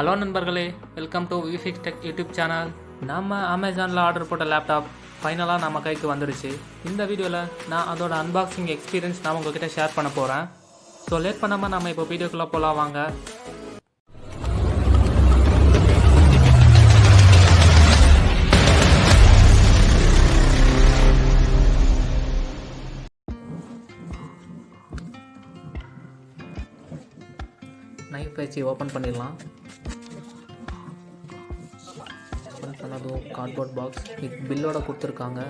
Hello நண்பர்களே, welcome to V FIX TEC YouTube channel. நம்ம அமேசானில் ஆர்டர் போட்ட லேப்டாப் ஃபைனலாக நம்ம கைக்கு வந்துடுச்சு. இந்த வீடியோவில் நான் அதோட அன்பாக்சிங் எக்ஸ்பீரியன்ஸ் நான் உங்கள்கிட்ட ஷேர் பண்ண போகிறேன். ஸோ லேட் பண்ணாமல் நம்ம இப்போ வீடியோக்குள்ளே போகலாம் வாங்க. நைஃப் வச்சு ஓப்பன் பண்ணிடலாம். ஓப்பன் பண்ணதும் கார்ட்போர்ட் பாக்ஸ் வித் பில்லோட கொடுத்துருக்காங்க.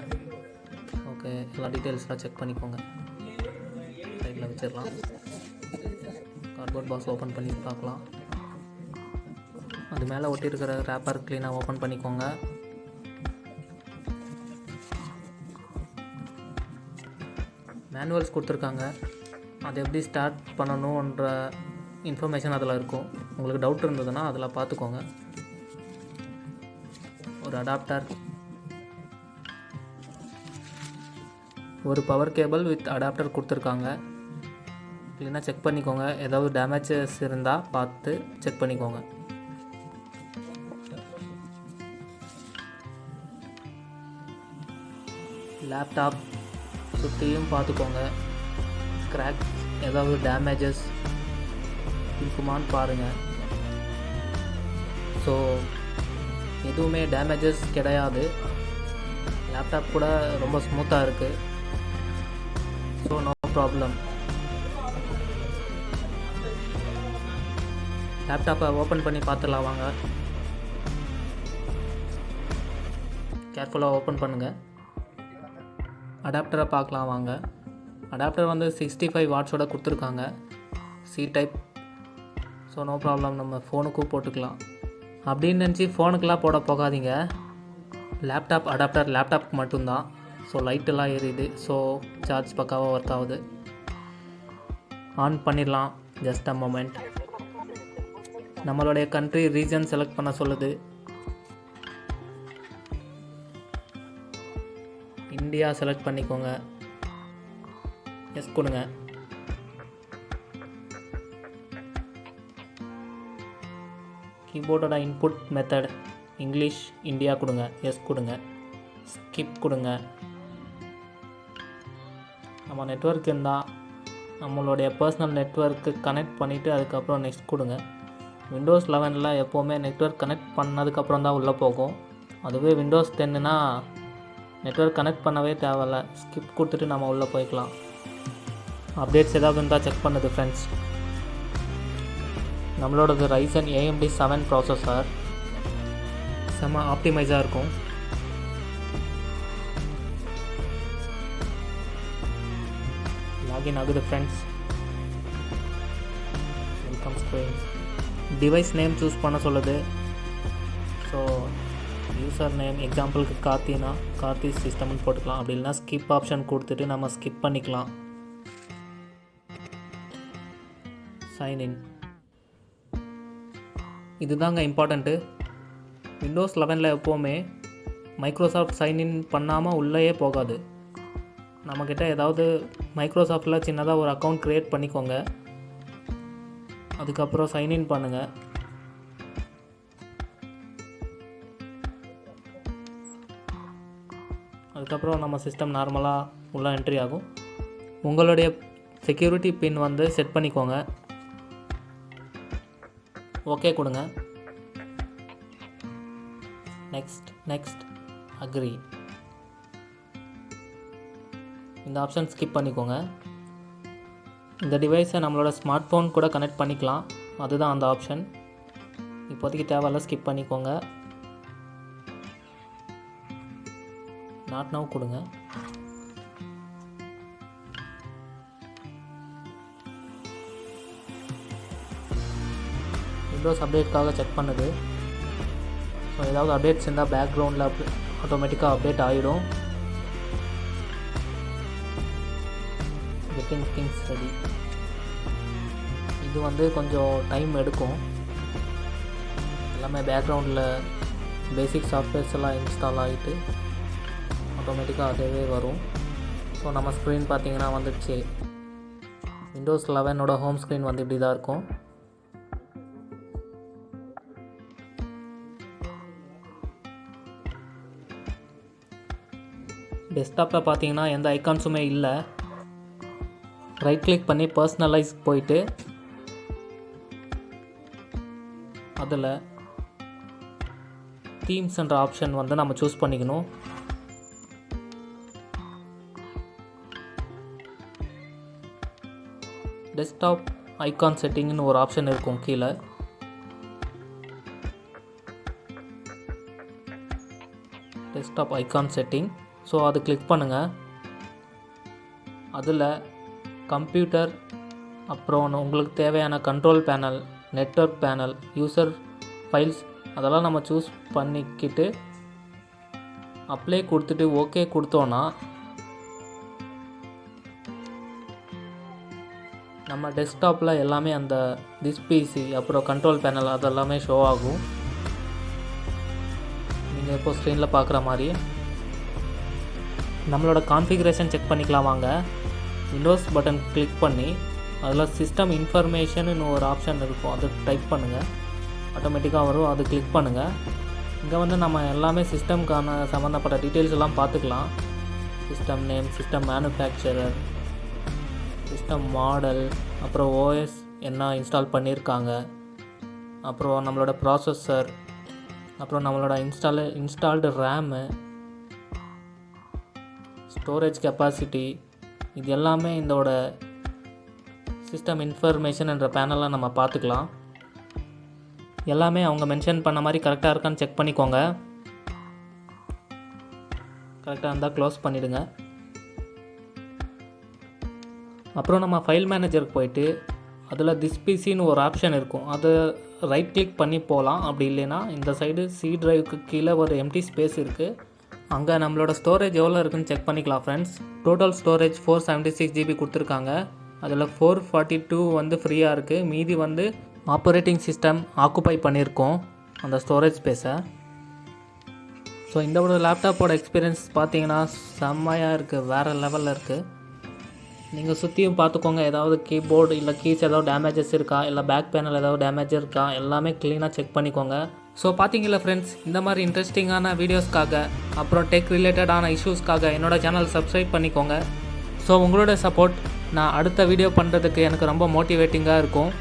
ஓகே, எல்லா டீட்டெயில்ஸ்லாம் செக் பண்ணிக்கோங்க. சைடில் வச்சிடலாம். கார்ட்போர்ட் பாக்ஸ் ஓப்பன் பண்ணி பார்க்கலாம். அது மேலே ஒட்டியிருக்கிற ரேப்பர் க்ளீனாக ஓப்பன் பண்ணிக்கோங்க. மேனுவல்ஸ் கொடுத்துருக்காங்க. அது எப்படி ஸ்டார்ட் பண்ணணுன்ற இன்ஃபர்மேஷன் அதில் இருக்கும். உங்களுக்கு டவுட் இருந்ததுன்னா அதில் பார்த்துக்கோங்க. ஒரு அடாப்டர், ஒரு பவர் கேபிள் வித் அடாப்டர் கொடுத்துருக்காங்க. இல்லைன்னா செக் பண்ணிக்கோங்க. ஏதாவது டேமேஜஸ் இருந்தால் பார்த்து செக் பண்ணிக்கோங்க. லேப்டாப் சுற்றியும் பார்த்துக்கோங்க. கிராக் ஏதாவது டேமேஜஸ் இருக்குமான்னு பாருங்கள். ஸோ எதுவுமே டேமேஜஸ் கிடையாது. லேப்டாப் கூட ரொம்ப ஸ்மூத்தாக இருக்குது. So no problem. லேப்டாப்பை ஓப்பன் பண்ணி பார்த்துலாம் வாங்க. கேர்ஃபுல்லாக ஓப்பன் பண்ணுங்கள். அடாப்டரை பார்க்கலாம் வாங்க. அடாப்டர் வந்து 65 வாட்ஸோட கொடுத்துருக்காங்க. C type. So no problem, நம்ம ஃபோனுக்கும் போட்டுக்கலாம். அப்படின்னு நினச்சி ஃபோனுக்கெலாம் போட போகாதீங்க. லேப்டாப் அடாப்டர் லேப்டாப்க்கு மட்டும்தான். ஸோ லைட்டெல்லாம் எரியுது. ஸோ சார்ஜ் பக்காவாக ஒர்க் ஆகுது. ஆன் பண்ணிடலாம். Just a moment. நம்மளுடைய கண்ட்ரி ரீஜன் செலக்ட் பண்ண சொல்லுது. இந்தியா செலக்ட் பண்ணிக்கோங்க. எஸ் கொடுங்க. கீபோர்டோட இன்புட் மெத்தட் இங்கிலீஷ், இந்தியா கொடுங்க. எஸ் கொடுங்க. ஸ்கிப் கொடுங்க. நம்ம நெட்வொர்க் இருந்தால் நம்மளுடைய பர்சனல் நெட்வொர்க்கு கனெக்ட் பண்ணிவிட்டு அதுக்கப்புறம் நெக்ஸ்ட் கொடுங்க. விண்டோஸ் 11 எப்போவுமே நெட்வொர்க் கனெக்ட் பண்ணதுக்கப்புறம் தான் உள்ளே போகும். அதுவே விண்டோஸ் 10னா நெட்வொர்க் கனெக்ட் பண்ணவே தேவையில்ல. ஸ்கிப் கொடுத்துட்டு நம்ம உள்ளே போய்க்கலாம். அப்டேட்ஸ் ஏதாவது இருந்தால் செக் பண்ணுது ஃப்ரெண்ட்ஸ். நம்மளோடது Ryzen AMD 7 processor. செம்ம ஆப்டிமைஸாக இருக்கும். லாகின் ஆகுது friends. Welcome screen. Device name choose பண்ண சொல்லுது. ஸோ யூசர் நேம் எக்ஸாம்பிளுக்கு கார்த்தி சிஸ்டம்னு போட்டுக்கலாம். அப்படி இல்லைனா ஸ்கிப் ஆப்ஷன் கொடுத்துட்டு நம்ம ஸ்கிப் பண்ணிக்கலாம். சைன்இன். இதுதாங்க இம்பார்ட்டண்ட்டு. விண்டோஸ் 11 எப்போவுமே மைக்ரோசாஃப்ட் சைன்இன் பண்ணாமல் உள்ளேயே போகாது. நம்மக்கிட்ட ஏதாவது மைக்ரோசாஃப்டில் சின்னதாக ஒரு அக்கௌண்ட் க்ரியேட் பண்ணிக்கோங்க. அதுக்கப்புறம் சைன்இன் பண்ணுங்கள். அதுக்கப்புறம் நம்ம சிஸ்டம் நார்மலாக உள்ளே என்ட்ரி ஆகும். உங்களுடைய செக்யூரிட்டி பின் வந்து செட் பண்ணிக்கோங்க. ஓகே கொடுங்க. Next agree. இந்த ஆப்ஷன் ஸ்கிப் பண்ணிக்கோங்க. இந்த டிவைஸை நம்மளோட ஸ்மார்ட் ஃபோன் கூட கனெக்ட் பண்ணிக்கலாம். அதுதான் அந்த ஆப்ஷன். இப்போதைக்கு தேவையில்ல, ஸ்கிப் பண்ணிக்கோங்க. நாட் நவ் கொடுங்க. விண்டோஸ் அப்டேட்காக செக் பண்ணுது. ஸோ ஏதாவது அப்டேட்ஸ் இருந்தால் பேக்ரவுண்டில் ஆட்டோமேட்டிக்காக அப்டேட் ஆகிடும். Getting things ready. இது வந்து கொஞ்சம் டைம் எடுக்கும். எல்லாமே பேக்ரவுண்டில் பேசிக் சாஃப்ட்வேர்ஸ் எல்லாம் இன்ஸ்டால் ஆகிட்டு ஆட்டோமேட்டிக்காக அதுவே வரும். ஸோ நம்ம ஸ்க்ரீன் பார்த்திங்கன்னா வந்துடுச்சு. விண்டோஸ் 11ஓட ஹோம் ஸ்க்ரீன் வந்து இப்படி தான் இருக்கும். டெஸ்க்டாப்பில் பார்த்தீங்கன்னா எந்த ஐகான்ஸுமே இல்லை. ரைட் கிளிக் பண்ணி பர்சனலைஸ் போயிட்டு அதில் தீம்ஸ்ன்ற ஆப்ஷன் வந்து நம்ம சூஸ் பண்ணிக்கணும். டெஸ்க்டாப் ஐகான் செட்டிங்னு ஒரு ஆப்ஷன் இருக்கும் கீழே. Desktop icon setting. ஸோ அது கிளிக் பண்ணுங்கள். அதில் கம்ப்யூட்டர், அப்புறம் உங்களுக்கு தேவையான control panel, network panel, user files அதெல்லாம் நம்ம சூஸ் பண்ணிக்கிட்டு அப்ளை கொடுத்துட்டு ஓகே கொடுத்தோன்னா நம்ம டெஸ்க்டாப்பில் எல்லாமே அந்த டிஸ்பிசி அப்புறம் கண்ட்ரோல் பேனல் அதெல்லாமே ஷோ ஆகும். நீங்கள் இப்போ ஸ்க்ரீனில் பார்க்குற மாதிரி நம்மளோட கான்ஃபிகரேஷன் செக் பண்ணிக்கலாம் வாங்க. விண்டோஸ் பட்டன் கிளிக் பண்ணி அதில் சிஸ்டம் இன்ஃபர்மேஷன்னு ஒரு ஆப்ஷன் இருக்கும், அது டைப் பண்ணுங்கள். ஆட்டோமேட்டிக்காக வரும், அது கிளிக் பண்ணுங்கள். இங்கே வந்து நம்ம எல்லாமே சிஸ்டம்க்கான சம்மந்தப்பட்ட டீட்டெயில்ஸ் எல்லாம் பார்த்துக்கலாம். System name, system manufacturer, system model, அப்புறம் ஓஎஸ் என்ன இன்ஸ்டால் பண்ணியிருக்காங்க, அப்புறம் நம்மளோட ப்ராசஸர், அப்புறம் நம்மளோட இன்ஸ்டால்டு ரேமு, ஸ்டோரேஜ் கெப்பாசிட்டி, இது எல்லாமே இதோட சிஸ்டம் இன்ஃபர்மேஷன் என்ற பேனலில் நம்ம பார்த்துக்கலாம். எல்லாமே அவங்க மென்ஷன் பண்ண மாதிரி கரெக்டாக இருக்கான்னு செக் பண்ணிக்கோங்க. கரெக்டாக இருந்தால் க்ளோஸ் பண்ணிவிடுங்க. அப்புறம் நம்ம ஃபைல் மேனேஜருக்கு போயிட்டு அதில் திஸ்பிசின்னு ஒரு ஆப்ஷன் இருக்கும், அதை ரைட் கிளிக் பண்ணி போகலாம். அப்படி இல்லைன்னா இந்த சைடு சி டிரைவுக்கு கீழே ஒரு எம்டி ஸ்பேஸ் இருக்குது, அங்கே நம்மளோட ஸ்டோரேஜ் எவ்வளோ இருக்குதுன்னு செக் பண்ணிக்கலாம் ஃப்ரெண்ட்ஸ். டோட்டல் ஸ்டோரேஜ் 476 GB கொடுத்துருக்காங்க. அதில் 442 வந்து ஃப்ரீயாக இருக்குது, மீதி வந்து ஆப்ரேட்டிங் சிஸ்டம் ஆக்குப்பை பண்ணியிருக்கோம் அந்த ஸ்டோரேஜ் ஸ்பேஸை. ஸோ இந்த ஒரு லேப்டாப்போட எக்ஸ்பீரியன்ஸ் பார்த்தீங்கன்னா செம்மையாக இருக்குது, வேறு லெவலில் இருக்குது. நீங்கள் சுற்றியும் பார்த்துக்கோங்க, ஏதாவது கீபோர்டு இல்லை கீஸ் ஏதாவது டேமேஜஸ் இருக்கா, இல்லை பேக் பேனல் ஏதாவது டேமேஜ் இருக்கா, எல்லாமே க்ளீனாக செக் பண்ணிக்கோங்க. ஸோ பார்த்தீங்களா ஃப்ரெண்ட்ஸ், இந்த மாதிரி இன்ட்ரெஸ்டிங்கான வீடியோஸ்க்காக அப்புறம் டெக் ரிலேட்டடான இஷ்யூஸ்க்காக என்னோடய சேனல் சப்ஸ்கிரைப் பண்ணிக்கோங்க. ஸோ உங்களோட சப்போர்ட் நான் அடுத்த வீடியோ பண்ணுறதுக்கு எனக்கு ரொம்ப மோட்டிவேட்டிங்காக இருக்கும்.